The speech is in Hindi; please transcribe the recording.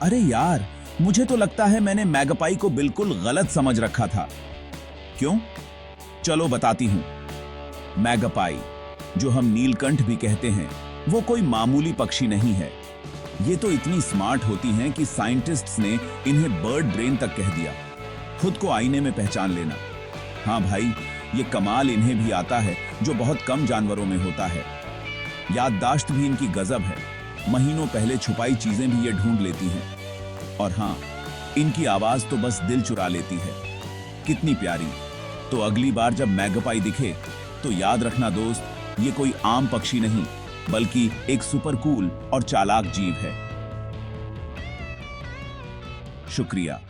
अरे यार, मुझे तो लगता है मैंने मैगपाई को बिल्कुल गलत समझ रखा था। क्यों? चलो बताती हूं। मैगपाई, जो हम नीलकंठ भी कहते हैं, वो कोई मामूली पक्षी नहीं है। ये तो इतनी स्मार्ट होती हैं कि साइंटिस्ट्स ने इन्हें बर्ड ब्रेन तक कह दिया। खुद को आईने में पहचान लेना। हाँ भाई, ये कमाल इन्हें भी आता है जो बहुत कम जानवरों में होता है। याददाश्त भी इनकी गजब है। महीनों पहले छुपाई चीजें भी ये ढूंढ लेती हैं। और हाँ, इनकी आवाज तो बस दिल चुरा लेती है। कितनी प्यारी। तो अगली बार जब मैगपाई दिखे तो याद रखना दोस्त, ये कोई आम पक्षी नहीं, बल्कि एक सुपर कूल और चालाक जीव है। शुक्रिया।